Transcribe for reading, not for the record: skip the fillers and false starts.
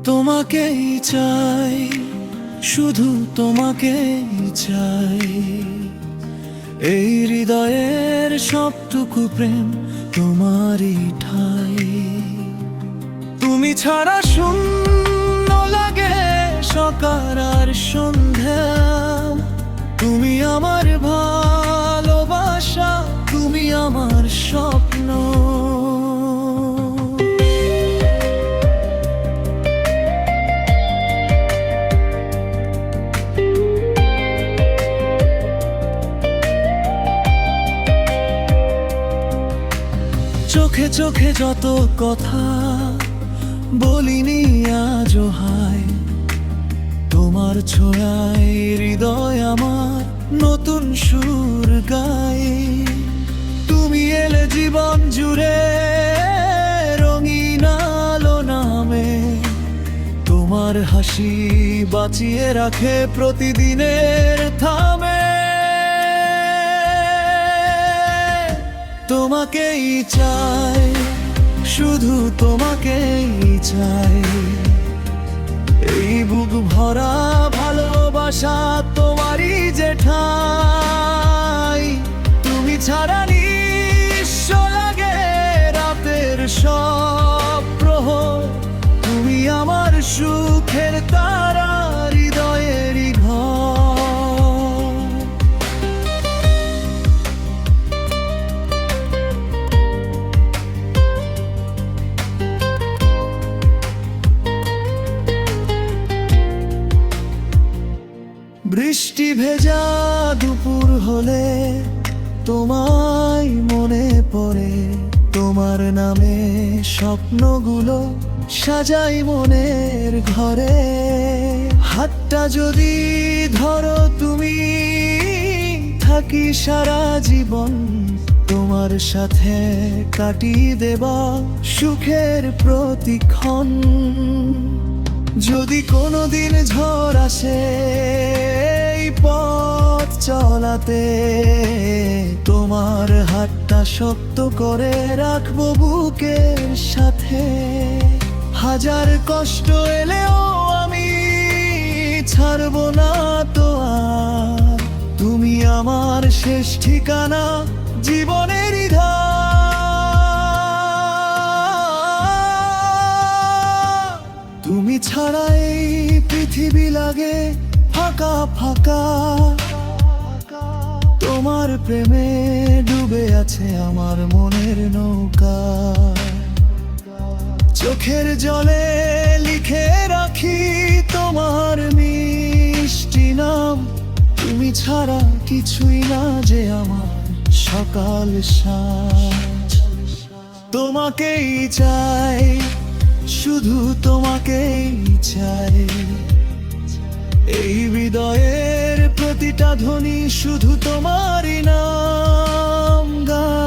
তোমাকেই চাই, শুধু তোমাকেই চাই। এই হৃদয়ের সবটুকু প্রেম তোমারই ঠাই। তুমি ছাড়া শূন্য লাগে সকাল আর সন্ধ্যা। তুমি আমার ভালোবাসা, তুমি আমার স্বপ্ন। চোখে চোখে যত কথা বলিনি আজও হায়, তোমার ছোঁয়ায় হৃদয় আমার নতুন সুর গায়। তুমি এলে জীবন জুড়ে রঙিন আলো নামে, তোমার হাসি বাঁচিয়ে রাখে প্রতিদিনের থামে। তোমাকেই চাই, শুধু তোমাকেই চাই। এই বুক ভরা ভালোবাসা তোমারই যে ঠাই। তুমি ছাড়া নিঃস্ব লাগে রাতের সব প্রহর। তুমি আমার সুখের তারা, হৃদয়েরই ঘর। বৃষ্টি ভেজা দুপুর হলে তোমায় মনে পড়ে। তোমার নামে স্বপ্নগুলো সাজাই মনের ঘরে। হাতটা যদি ধরো তুমি, থাকি সারা জীবন তোমার সাথে, কাটিয়ে দেবা সুখের প্রতিক্ষণ। যদি কোনোদিন ঝড় আসে এই পথ চলাতে, তোমার হাতটা শক্ত করে রাখবো বুকের সাথে। হাজার কষ্ট এলেও আমি ছাড়বো না তো আর। তুমি আমার শেষ ঠিকানা, জীবনেরই ধার। তুমি ছাড়া এই পৃথিবী লাগে ফাঁকা ফাঁকা। তোমার প্রেমে ডুবে আছে আমার মনের নৌকা। চোখের জলে লিখে রাখি তোমার মিষ্টি নাম। তুমি ছাড়া কিছুই না যে আমার সকাল সাঁঝ। তোমাকেই চাই, শুধু তোমাকেই চাই। এই হৃদয়ের প্রতিটা ধ্বনি শুধু তোমারই নাম গায়।